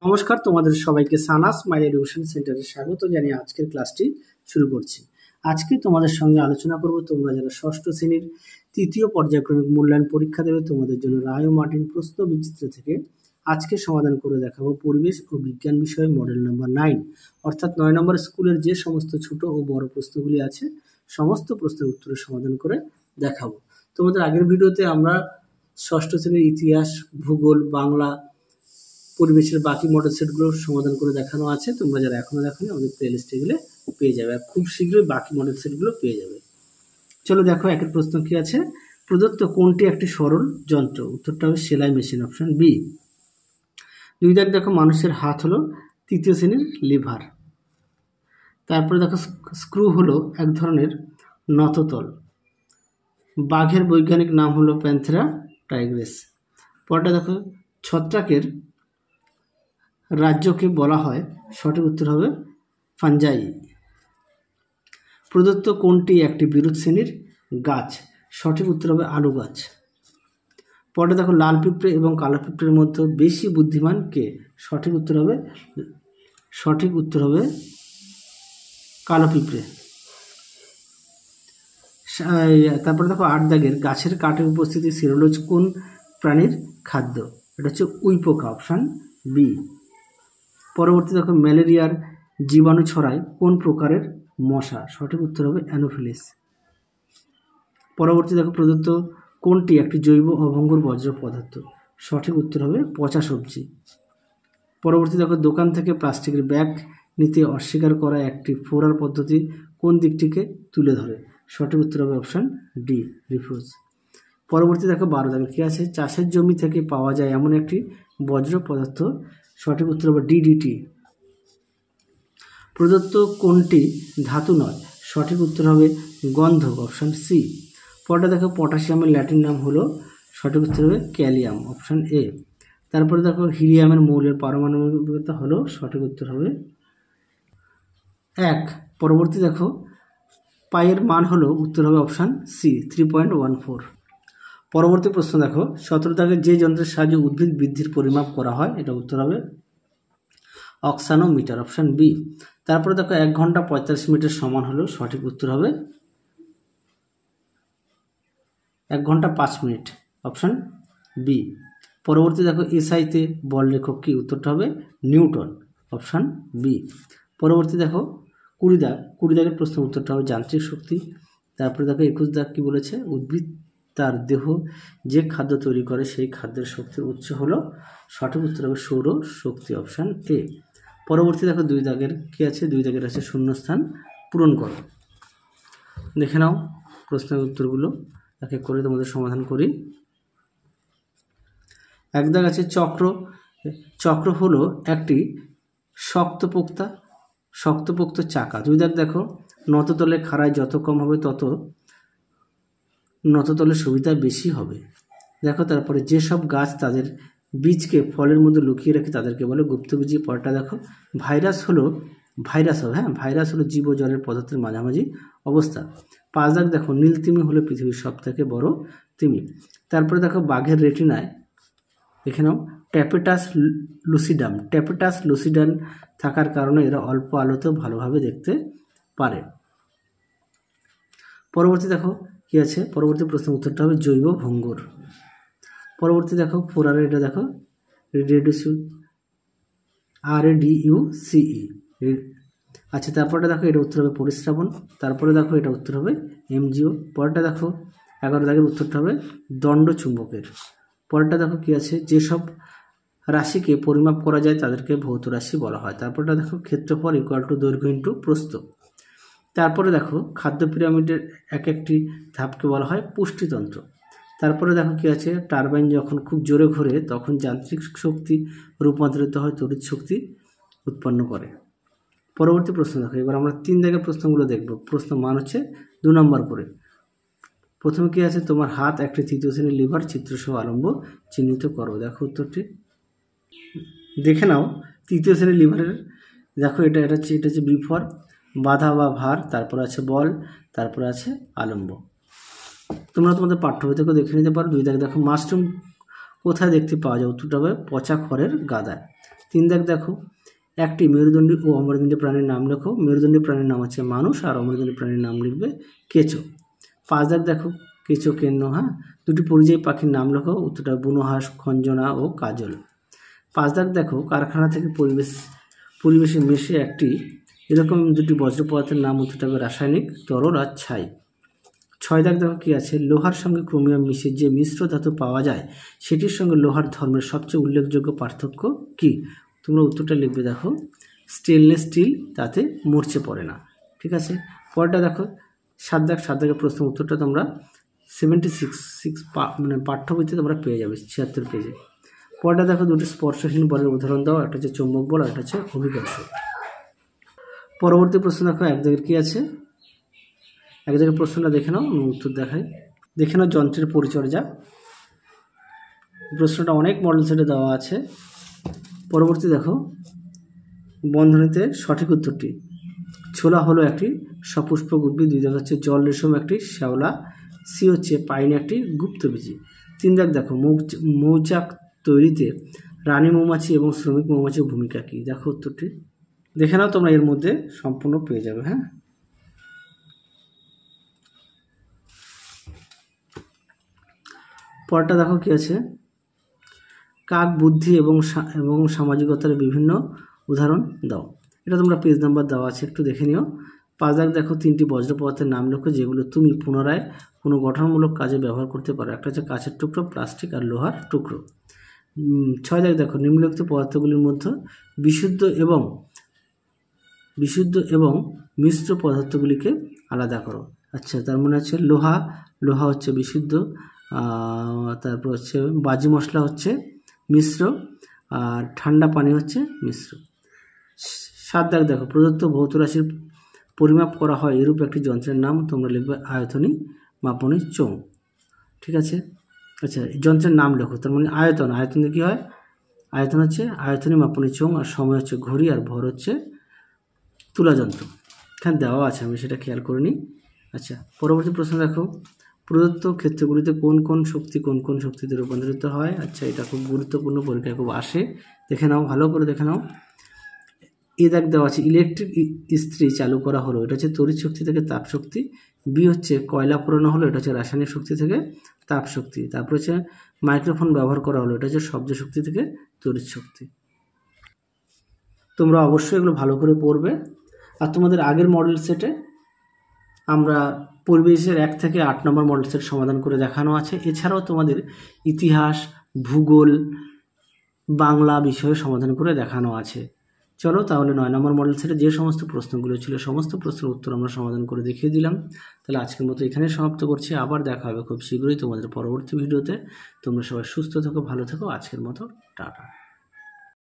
নমস্কার, তোমাদের সবাইকে সানাস মাই এডুকেশন সেন্টারে স্বাগত জানিয়ে আজকের ক্লাসটি শুরু করছি। আজকে তোমাদের সঙ্গে আলোচনা করব তোমরা যারা ষষ্ঠ শ্রেণীর তৃতীয় পর্যায়ক্রমিক মূল্যায়ন পরীক্ষা দেবে তোমাদের জন্য রায় ও মার্টিন প্রশ্ন বিচিত্র থেকে আজকে সমাধান করে দেখাবো পরিবেশ ও বিজ্ঞান বিষয়ে মডেল নাম্বার 9 অর্থাৎ 9 নম্বর স্কুলের যে সমস্ত ছোট ও বড় প্রশ্নগুলি আছে সমস্ত প্রশ্নের উত্তরের সমাধান করে দেখাবো। তোমাদের আগের ভিডিওতে আমরা ষষ্ঠ শ্রেণীর ইতিহাস, ভূগোল, বাংলা, পরিবেশের বাকি মডেল সেটগুলোর সমাধান করে দেখানো আছে। তোমরা যারা এখনো দেখোনি আমাদের প্লেলিস্টে গেলে পেয়ে যাবে, আর খুব শীঘ্রই বাকি মডেল সেটগুলো পেয়ে যাবে। চলো দেখো, একের প্রশ্ন কি আছে। প্রদত্ত কোনটি একটি সরল যন্ত্র? উত্তরটা হবে সেলাই মেশিন, অপশন বি। দুই দাগ দেখো, মানুষের হাত হলো তৃতীয় শ্রেণীর লিভার। তারপরে দেখো, স্ক্রু হলো এক ধরনের নততল। বাঘের বৈজ্ঞানিক নাম হলো প্যান্থেরা টাইগ্রেস। পরটা দেখো, ছত্রাকের রাজ্যকে বলা হয়, সঠিক উত্তর হবে ফাঞ্জাই। প্রদত্ত কোনটি একটি বিরুৎ শ্রেণীর গাছ? সঠিক উত্তর হবে আলু গাছ। পরে দেখো, লাল পিঁপড়ে এবং কালো পিঁপড়ের মধ্যে বেশি বুদ্ধিমান কে? সঠিক উত্তর হবে কালো পিঁপড়ে। তারপরে দেখো 8 দাগের, গাছের কাঠে উপস্থিতি সেলুলোজ কোন প্রাণীর খাদ্য? এটা হচ্ছে উইপোকা, অপশন বি। পরবর্তী দেখো, ম্যালেরিয়ার জীবাণু ছড়ায় কোন প্রকারের মশা? সঠিক উত্তর হবে অ্যানোফিলিস। পরবর্তী দেখো, প্রদত্ত কোনটি একটি জৈব অভঙ্গুর বজ্র পদার্থ? সঠিক উত্তর হবে পচা সবজি। পরবর্তী দেখো, দোকান থেকে প্লাস্টিকের ব্যাগ নিতে অস্বীকার করা একটি ফোরার পদ্ধতি কোন দিকটিকে তুলে ধরে? সঠিক উত্তর হবে অপশন ডি, রিফিউজ। পরবর্তী দেখো 12 দাগে কি আছে। চাষের জমি থেকে পাওয়া যায় এমন একটি বজ্র পদার্থ, সঠিক উত্তর হবে ডিডিটি। প্রদত্ত কোনটি ধাতু নয়? সঠিক উত্তর হবে গন্ধক, অপশন সি। পরটা দেখো, পটাশিয়ামের ল্যাটিন নাম হলো, সঠিক উত্তর হবে ক্যালিয়াম, অপশন এ। তারপরে দেখো, হিলিয়ামের মৌলের পারমাণবিকতা হলো, সঠিক উত্তর হবে 1। পরবর্তী দেখো, পাইয়ের মান হলো, উত্তর হবে অপশন সি, 3.14। পরবর্তী প্রশ্ন দেখো, 17 দাগের, যে যন্ত্রের সাহায্যে উদ্ভিদ বৃদ্ধির পরিমাপ করা হয়, এটা উত্তর হবে অক্সানোমিটার, অপশন বি। তারপরে দেখো, 1 ঘন্টা 45 মিনিটের সমান হলো, সঠিক উত্তর হবে 1 ঘন্টা 5 মিনিট, অপশন বি। পরবর্তী দেখো, এসআইতে বল লেখক কি? উত্তরটা হবে নিউটন, অপশন বি। পরবর্তী দেখো 20 দাগের প্রশ্ন, উত্তরটা হবে যান্ত্রিক শক্তি। তারপরে দেখো 21 দাগ কি বলেছে, উদ্ভিদ তার দেহ যে খাদ্য তৈরি করে সেই খাদ্যের শক্তির উৎস হলো, সঠিক উত্তর হবে সৌর শক্তি, অপশন এ। পরবর্তী দেখো 2 দাগের কি আছে, 2 দাগের আছে শূন্যস্থান পূরণ করো। দেখে নাও প্রশ্নের উত্তরগুলো এক এক করে তোমাদের সমাধান করি। 1 দাগ আছে, চক্র হলো একটি শক্তপোক্ত চাকা। 2 দাগ দেখো, নততলে খাড়ায় যত কম হবে তত নততলের সুবিধা বেশি হবে। দেখো তারপরে, যেসব গাছ তাদের বীজকে ফলের মধ্যে লুকিয়ে রাখে তাদেরকে বলে গুপ্তবীজী। পরটা দেখো, ভাইরাস হলো জীব ও জলের পদার্থের মাঝামাঝি অবস্থা। 5 দাগ দেখো, নীল তিমি হলো পৃথিবীর সব থেকে বড় তিমি। তারপরে দেখো, বাঘের রেটিনায় দেখে নাও ট্যাপেটাস লুসিডাম থাকার কারণে এরা অল্প আলোতেও ভালোভাবে দেখতে পারে। পরবর্তী দেখো কি আছে, পরবর্তী প্রশ্নের উত্তরটা হবে জৈব ভঙ্গুর। পরবর্তী দেখো 4 এটা দেখো, RADUCE। আচ্ছা, তারপরটা দেখো, এটা উত্তর হবে পরিস্রাবণ। তারপরে দেখো, এটা উত্তর হবে MGO। পরেরটা দেখো 11 দাগের উত্তরটা হবে দণ্ড চুম্বকের। পরেরটা দেখো কি আছে, যেসব রাশিকে পরিমাপ করা যায় তাদেরকে ভৌত রাশি বলা হয়। তারপরটা দেখো, ক্ষেত্রফল = দৈর্ঘ্য × প্রস্থ। তারপরে দেখো, খাদ্য পিরামিডের এক একটি ধাপকে বলা হয় পুষ্টিতন্ত্র। তারপরে দেখো কি আছে, টারবাইন যখন খুব জোরে ঘোরে তখন যান্ত্রিক শক্তি রূপান্তরিত হয় তড়িৎ শক্তি উৎপন্ন করে। পরবর্তী প্রশ্ন দেখো, এবার আমরা 3 দাগের প্রশ্নগুলো দেখব। প্রশ্ন মান হচ্ছে 2 নম্বর করে। প্রথমে কি আছে, তোমার হাত একটি তৃতীয় শ্রেণীর লিভার, চিত্রসহ আলম্ব চিহ্নিত করো। দেখো উত্তরটি দেখে নাও। তৃতীয় শ্রেণীর লিভারের দেখো, এটা হচ্ছে বিফর, বাধা বা ভার, তারপর আছে বল, তারপরে আছে আলম্ব। তোমরা তোমাদের পাঠ্যবই থেকেও দেখে নিতে পারো। 2 দাগ দেখো, মাশরুম কোথায় দেখতে পাওয়া যায়? উত্তরটা হবে পচা খড়ের গাদায়। 3 দাগ দেখো, একটি মেরুদণ্ডী ও অমেরুদণ্ডী প্রাণীর নাম লেখো। মেরুদণ্ডী প্রাণীর নাম হচ্ছে মানুষ, আর অমেরুদণ্ডী প্রাণীর নাম লিখবে কেঁচো। 5 দাগ দেখো, কেঁচো কেন্ন, হ্যাঁ। 2টি পরিযায়ী পাখির নাম লেখো। উত্তরটা বুনোহাঁস, খঞ্জনা ও কাজল। 5 দাগ দেখো, কারখানা থেকে পরিবেশে মিশে একটি এরকম 2টি বজ্র পদার্থের নাম। উত্তরটা হবে রাসায়নিক, তরল আর ছাই। 6 দাগ দেখো কি আছে, লোহার সঙ্গে ক্রোমিয়াম মিশে যে মিশ্র ধাতু পাওয়া যায় সেটির সঙ্গে লোহার ধর্মের সবচেয়ে উল্লেখযোগ্য পার্থক্য কি? তোমরা উত্তরটা লিখবে দেখো, স্টেনলেস স্টিল তাতে মরচে পড়ে না। ঠিক আছে, পরেরটা দেখো 7 দাগের প্রশ্ন উত্তরটা তোমরা 76 মানে পাঠ্য বইতে তোমরা পেয়ে যাবে 76 পেজে। পরেরটা দেখো, 2টি স্পর্শহীন বলের উদাহরণ দাও। একটা হচ্ছে চৌম্বক বল, একটা হচ্ছে অভিকর্ষ। পরবর্তী প্রশ্ন দেখো 1 দাগের কি আছে, 1 দাগের প্রশ্নটা দেখে নাও, উত্তর দেখাই। দেখে নাও যন্ত্রের পরিচর্যা। প্রশ্নটা অনেক মডেল সেটে দেওয়া আছে। পরবর্তী দেখো, বন্ধনীতে সঠিক উত্তরটি। ছোলা হলো একটি সপুষ্পক উদ্ভিদ। 2 দাগ হচ্ছে জল রেশম একটি শ্যাওলা। সি হচ্ছে পাইন একটি গুপ্তবীজী। 3 দাগ দেখো, মৌচাক তৈরিতে রানী মৌমাছি এবং শ্রমিক মৌমাছির ভূমিকা কী? দেখো উত্তরটি দেখে নাও, তোমরা এর মধ্যে সম্পূর্ণ পেয়ে যাবে। হ্যাঁ, পরটা দেখো কি আছে, কাক বুদ্ধি এবং সামাজিকতার বিভিন্ন উদাহরণ দাও। এটা তোমরা পেজ নাম্বার দেওয়া আছে, একটু দেখে নিও। 5 দাগ দেখো, 3টি বজ্র পদার্থের নাম লেখো যেগুলো তুমি পুনরায় কোনো গঠনমূলক কাজে ব্যবহার করতে পারো। একটা হচ্ছে কাঁচের টুকরো, প্লাস্টিক আর লোহার টুকরো। 6 দাগ দেখো, নিম্নলিখিত পদার্থগুলির মধ্যে বিশুদ্ধ এবং মিশ্র পদার্থগুলিকে আলাদা করো। আচ্ছা, তার মানে হচ্ছে লোহা হচ্ছে বিশুদ্ধ, তারপর হচ্ছে বাজি মশলা হচ্ছে মিশ্র, আর ঠান্ডা পানি হচ্ছে মিশ্র। 7 দাগ দেখো, প্রদত্ত ভৌত রাশির পরিমাপ করা হয় এরূপ একটি যন্ত্রের নাম। তোমরা লিখবে আয়তনী মাপনী চোঙ। ঠিক আছে, আচ্ছা যন্ত্রের নাম লেখো। তার মানে আয়তন কি হয়, আয়তন হচ্ছে আয়তনী মাপনী চোঙ, আর সময় হচ্ছে ঘড়ি, আর ভর হচ্ছে তুলা যন্ত্র। এখানে দেওয়া আছে, আমি সেটা খেয়াল করিনি। আচ্ছা, পরবর্তী প্রশ্ন দেখো, প্রদত্ত ক্ষেত্রগুলিতে কোন কোন শক্তিতে রূপান্তরিত হয়। আচ্ছা, এটা খুব গুরুত্বপূর্ণ, পরীক্ষায় খুব আসে, দেখে নাও, ভালো করে দেখে নাও। এ দাগ দেওয়া আছে, ইলেকট্রিক ইস্ত্রি চালু করা হলো, এটা হচ্ছে তড়িৎ শক্তি থেকে তাপ শক্তি। বি হচ্ছে কয়লা পোড়ানো হলো, এটা হচ্ছে রাসায়নিক শক্তি থেকে তাপ শক্তি। তারপর হচ্ছে মাইক্রোফোন ব্যবহার করা হলো, এটা হচ্ছে শব্দ শক্তি থেকে তড়িৎ শক্তি। তোমরা অবশ্যই এগুলো ভালো করে পড়বে। আর তোমাদের আগের মডেল সেটে আমরা পরিবেশের 1 থেকে 8 নম্বর মডেল সেট সমাধান করে দেখানো আছে। এছাড়াও তোমাদের ইতিহাস, ভূগোল, বাংলা বিষয়ে সমাধান করে দেখানো আছে। চলো তাহলে 9 নম্বর মডেল সেটে যে সমস্ত প্রশ্নগুলো ছিল সমস্ত প্রশ্নের উত্তর আমরা সমাধান করে দেখিয়ে দিলাম। তাহলে আজকের মতো এখানে সমাপ্ত করছি, আবার দেখা হবে খুব শীঘ্রই তোমাদের পরবর্তী ভিডিওতে। তোমরা সবাই সুস্থ থেকো, ভালো থেকো। আজকের মতো টাটা।